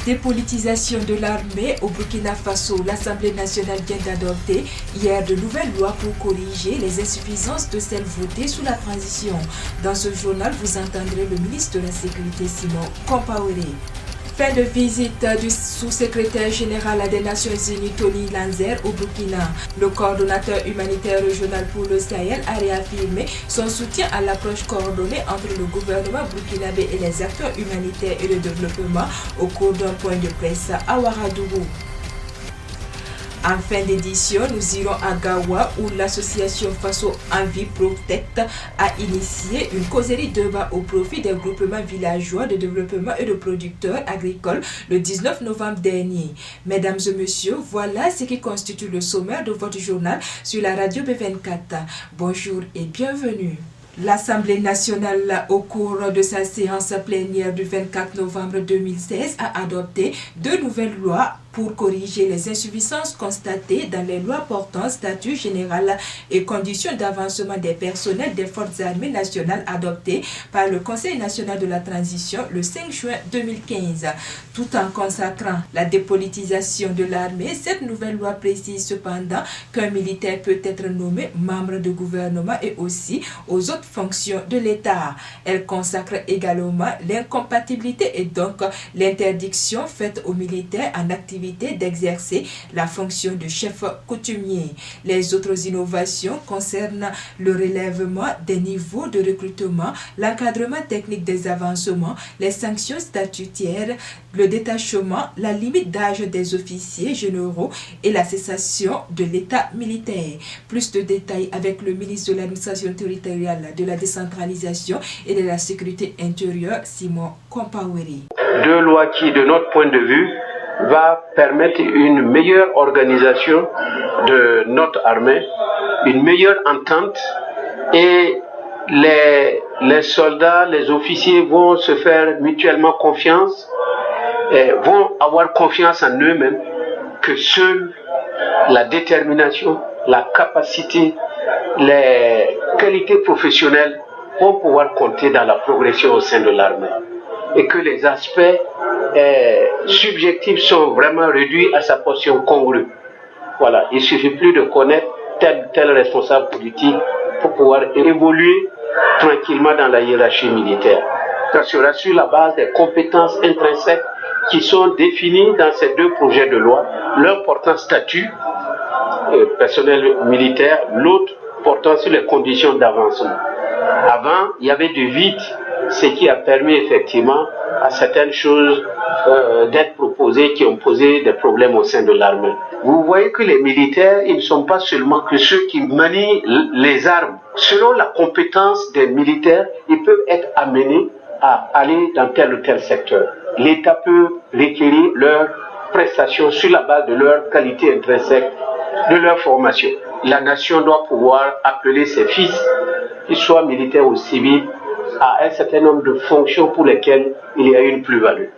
dépolitisation de l'armée au Burkina Faso, l'Assemblée nationale vient d'adopter hier de nouvelles lois pour corriger les insuffisances de celles votées sous la transition. Dans ce journal, vous entendrez le ministre de la Sécurité Simon Compaoré. Fin de visite du sous-secrétaire général des Nations Unies Tony Lanzer au Burkina. Le coordonnateur humanitaire régional pour le Sahel a réaffirmé son soutien à l'approche coordonnée entre le gouvernement burkinabé et les acteurs humanitaires et de développement au cours d'un point de presse à Ouagadougou. En fin d'édition, nous irons à Gawa où l'association Faso Envie Protect a initié une causerie débat au profit des groupements villageois de développement et de producteurs agricoles le 19 novembre dernier. Mesdames et messieurs, voilà ce qui constitue le sommaire de votre journal sur la radio B24. Bonjour et bienvenue. L'Assemblée nationale, au cours de sa séance plénière du 24 novembre 2016, a adopté deux nouvelles lois pour corriger les insuffisances constatées dans les lois portant statut général et conditions d'avancement des personnels des forces armées nationales adoptées par le Conseil national de la transition le 5 juin 2015. Tout en consacrant la dépolitisation de l'armée, cette nouvelle loi précise cependant qu'un militaire peut être nommé membre de gouvernement et aussi aux autres fonctions de l'État. Elle consacre également l'incompatibilité et donc l'interdiction faite aux militaires en activité d'exercer la fonction de chef coutumier. Les autres innovations concernent le relèvement des niveaux de recrutement, l'encadrement technique des avancements, les sanctions statutaires, le détachement, la limite d'âge des officiers généraux et la cessation de l'état militaire. Plus de détails avec le ministre de l'administration territoriale, de la décentralisation et de la sécurité intérieure, Simon Compaoré. Deux lois qui, de notre point de vue, va permettre une meilleure organisation de notre armée, une meilleure entente et les soldats, les officiers vont se faire mutuellement confiance, et vont avoir confiance en eux-mêmes que seule la détermination, la capacité, les qualités professionnelles vont pouvoir compter dans la progression au sein de l'armée et que les aspects subjectifs sont vraiment réduits à sa portion congrue. Voilà, il ne suffit plus de connaître tel responsable politique pour pouvoir évoluer tranquillement dans la hiérarchie militaire. Ça sera sur la base des compétences intrinsèques qui sont définies dans ces deux projets de loi, l'un portant statut personnel militaire, l'autre portant sur les conditions d'avancement. Avant, il y avait du vide, ce qui a permis effectivement à certaines choses d'être proposées qui ont posé des problèmes au sein de l'armée. Vous voyez que les militaires, ils ne sont pas seulement que ceux qui manient les armes. Selon la compétence des militaires, ils peuvent être amenés à aller dans tel ou tel secteur. L'État peut requérir leurs prestations sur la base de leur qualité intrinsèque, de leur formation. La nation doit pouvoir appeler ses fils, qu'ils soient militaires ou civils, à un certain nombre de fonctions pour lesquelles il y a une plus-value.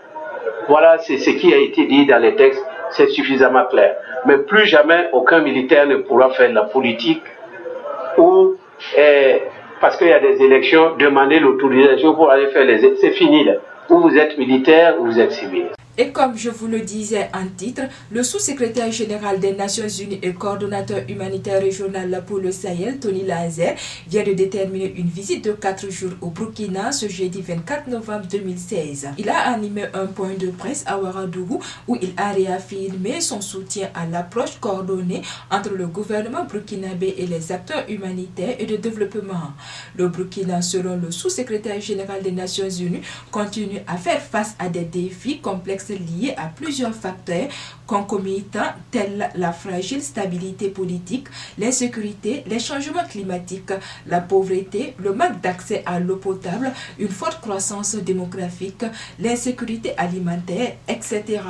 Voilà, c'est ce qui a été dit dans les textes, c'est suffisamment clair. Mais plus jamais aucun militaire ne pourra faire de la politique ou, parce qu'il y a des élections, demander l'autorisation pour aller faire les élections. C'est fini là. Ou vous êtes militaire ou vous êtes civil. Et comme je vous le disais en titre, le sous-secrétaire général des Nations Unies et coordonnateur humanitaire régional pour le Sahel, Tony Lanzer, vient de déterminer une visite de 4 jours au Burkina ce jeudi 24 novembre 2016. Il a animé un point de presse à Ouagadougou où il a réaffirmé son soutien à l'approche coordonnée entre le gouvernement burkinabé et les acteurs humanitaires et de développement. Le Burkina, selon le sous-secrétaire général des Nations Unies, continue à faire face à des défis complexes liés à plusieurs facteurs concomitants tels la fragile stabilité politique, l'insécurité, les changements climatiques, la pauvreté, le manque d'accès à l'eau potable, une forte croissance démographique, l'insécurité alimentaire, etc.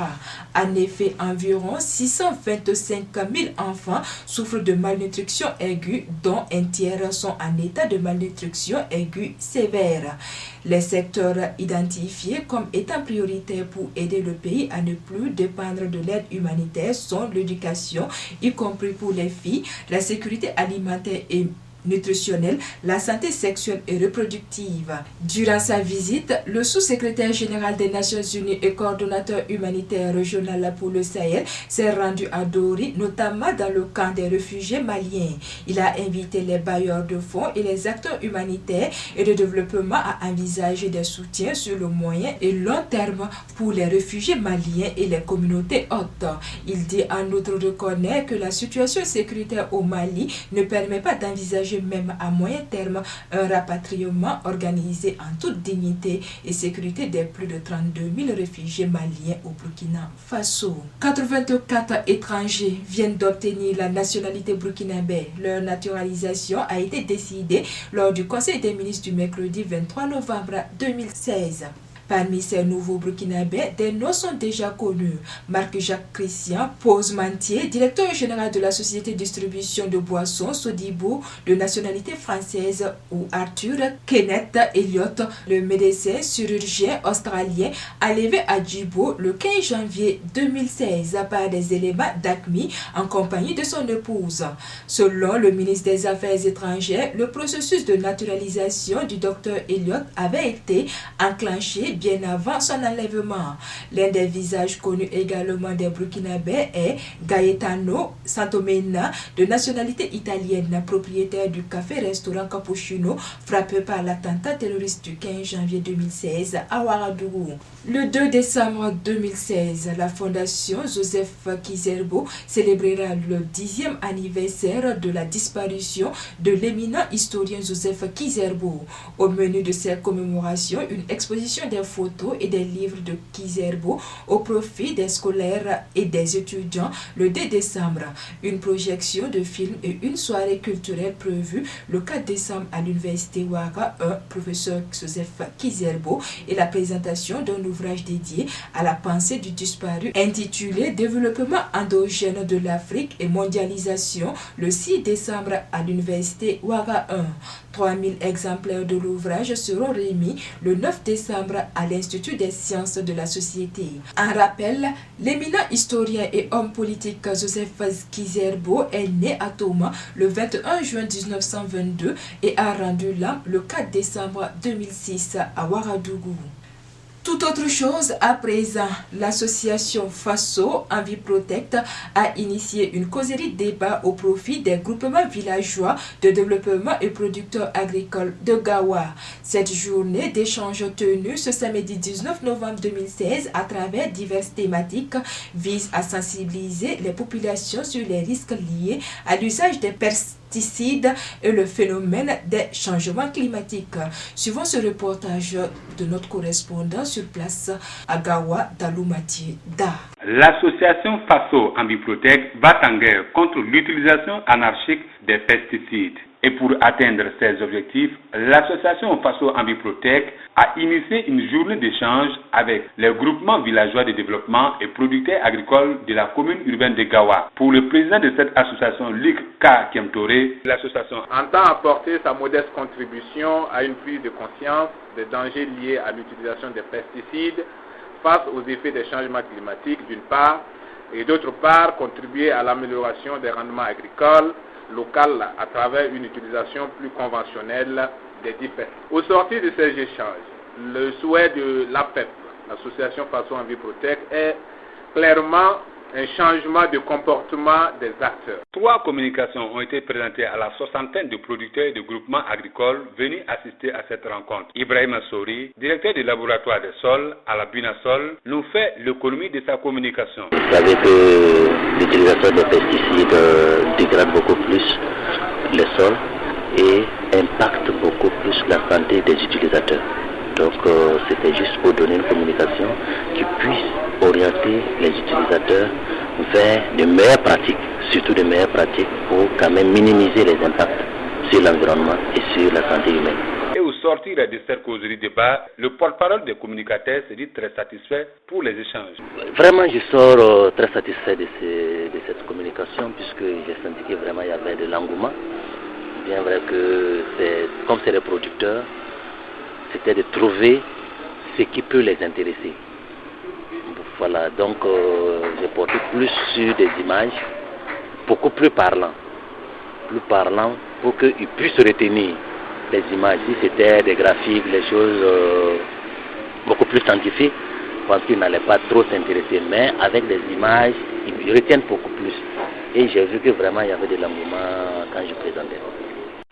En effet, environ 625 000 enfants souffrent de malnutrition aiguë, dont un tiers sont en état de malnutrition aiguë sévère. Les secteurs identifiés comme étant prioritaires pour aider le pays à ne plus dépendre de l'aide humanitaire sont l'éducation, y compris pour les filles, la sécurité alimentaire et nutritionnelle, la santé sexuelle et reproductive. Durant sa visite, le sous-secrétaire général des Nations Unies et coordonnateur humanitaire régional pour le Sahel s'est rendu à Dori, notamment dans le camp des réfugiés maliens. Il a invité les bailleurs de fonds et les acteurs humanitaires et de développement à envisager des soutiens sur le moyen et long terme pour les réfugiés maliens et les communautés hôtes. Il dit en outre reconnaître que la situation sécuritaire au Mali ne permet pas d'envisager même à moyen terme un rapatriement organisé en toute dignité et sécurité des plus de 32 000 réfugiés maliens au Burkina Faso. 84 étrangers viennent d'obtenir la nationalité burkinabé. Leur naturalisation a été décidée lors du Conseil des ministres du mercredi 23 novembre 2016. Parmi ces nouveaux burkinabés, des noms sont déjà connus. Marc-Jacques Christian Posemantier, directeur général de la société de distribution de boissons Sodibou de nationalité française, ou Arthur Kenneth Elliott, le médecin chirurgien australien, arrivé à Djibo le 15 janvier 2016 par des éléments d'ACMI en compagnie de son épouse. Selon le ministre des Affaires étrangères, le processus de naturalisation du docteur Elliott avait été enclenché bien avant son enlèvement. L'un des visages connus également des Burkinabés est Gaetano Santomena, de nationalité italienne, propriétaire du café-restaurant Cappuccino, frappé par l'attentat terroriste du 15 janvier 2016 à Ouagadougou. Le 2 décembre 2016, la fondation Joseph Kizerbo célébrera le 10e anniversaire de la disparition de l'éminent historien Joseph Kizerbo. Au menu de cette commémoration, une exposition des photos et des livres de Kizerbo au profit des scolaires et des étudiants le 2 décembre. Une projection de films et une soirée culturelle prévue le 4 décembre à l'université Ouaga 1, professeur Joseph Kizerbo, et la présentation d'un ouvrage dédié à la pensée du disparu intitulé Développement endogène de l'Afrique et mondialisation le 6 décembre à l'université Ouaga 1. 3000 exemplaires de l'ouvrage seront remis le 9 décembre à l'Institut des sciences de la société. En rappel, l'éminent historien et homme politique Joseph Kizerbo est né à Toma le 21 juin 1922 et a rendu l'âme le 4 décembre 2006 à Ouagadougou. Tout autre chose à présent, l'association FASO Envie Protect a initié une causerie débat au profit des groupements villageois de développement et producteurs agricoles de Gawa. Cette journée d'échange tenue ce samedi 19 novembre 2016 à travers diverses thématiques vise à sensibiliser les populations sur les risques liés à l'usage des pesticides et le phénomène des changements climatiques. Suivant ce reportage de notre correspondant sur place à Gawa, Dalumati Da. L'association FASO Ambiprotect va en guerre contre l'utilisation anarchique des pesticides. Et pour atteindre ces objectifs, l'association FASO Ambiprotect a initié une journée d'échange avec les groupements villageois de développement et producteurs agricoles de la commune urbaine de Gawa. Pour le président de cette association, Luc K. Kemtore, l'association entend apporter sa modeste contribution à une prise de conscience des dangers liés à l'utilisation des pesticides face aux effets des changements climatiques d'une part, et d'autre part contribuer à l'amélioration des rendements agricoles locales à travers une utilisation plus conventionnelle des dits pesticides. Au sortir de ces échanges, le souhait de l'APEP, l'association FASO Envie Protect, est clairement un changement de comportement des acteurs. 3 communications ont été présentées à la soixantaine de producteurs et de groupements agricoles venus assister à cette rencontre. Ibrahim Assori, directeur du laboratoire des sols à la Bunasol, nous fait l'économie de sa communication. Vous savez que l'utilisation des pesticides dégrade beaucoup plus les sols et impacte beaucoup plus la santé des utilisateurs. Donc c'était juste pour donner une communication qui puisse orienter les utilisateurs vers de meilleures pratiques, surtout de meilleures pratiques pour quand même minimiser les impacts sur l'environnement et sur la santé humaine. Et au sortir de cette causerie débat, le porte-parole des communicateurs se dit très satisfait pour les échanges. Vraiment, je sors très satisfait de cette communication puisque j'ai senti que vraiment il y avait de l'engouement. Bien vrai que comme c'est les producteurs, c'était de trouver ce qui peut les intéresser. Voilà, donc j'ai porté plus sur des images beaucoup plus parlantes pour qu'ils puissent retenir les images. Si c'était des graphiques, les choses beaucoup plus scientifiques, je pense qu'ils n'allaient pas trop s'intéresser. Mais avec les images, ils retiennent beaucoup plus. Et j'ai vu que vraiment il y avait de l'engouement quand je présentais.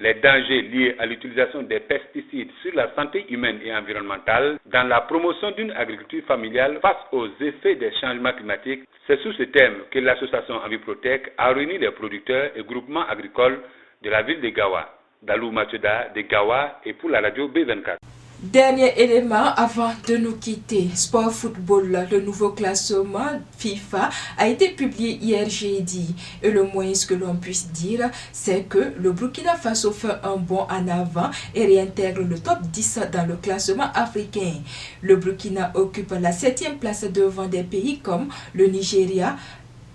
Les dangers liés à l'utilisation des pesticides sur la santé humaine et environnementale dans la promotion d'une agriculture familiale face aux effets des changements climatiques, c'est sous ce thème que l'association Enviprotec a réuni les producteurs et groupements agricoles de la ville de Gawa. Dalou Mathieuda de Gawa et pour la radio B24. Dernier élément avant de nous quitter, Sport Football, le nouveau classement FIFA a été publié hier jeudi. Et le moins que l'on puisse dire, c'est que le Burkina Faso fait un bond en avant et réintègre le top 10 dans le classement africain. Le Burkina occupe la 7e place devant des pays comme le Nigeria,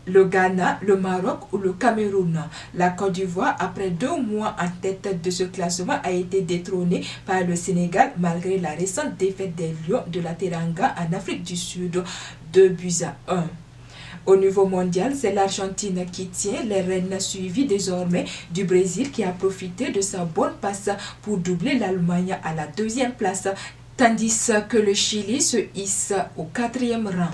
le Ghana, le Maroc ou le Cameroun. La Côte d'Ivoire, après 2 mois en tête de ce classement, a été détrônée par le Sénégal malgré la récente défaite des Lions de la Teranga en Afrique du Sud, 2-1. Au niveau mondial, c'est l'Argentine qui tient les rênes, suivies désormais du Brésil qui a profité de sa bonne passe pour doubler l'Allemagne à la 2e place, tandis que le Chili se hisse au 4e rang.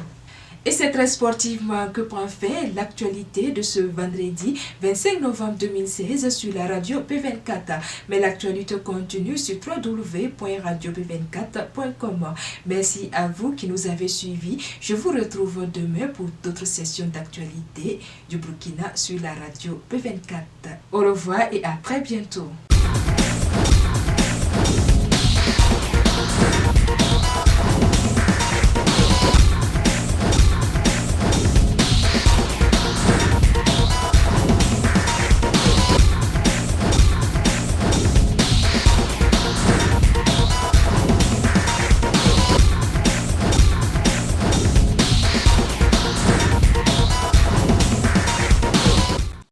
Et c'est très sportivement que prend fin l'actualité de ce vendredi 25 novembre 2016 sur la radio P24. Mais l'actualité continue sur www.radio-p24.com. Merci à vous qui nous avez suivis. Je vous retrouve demain pour d'autres sessions d'actualité du Burkina sur la radio P24. Au revoir et à très bientôt.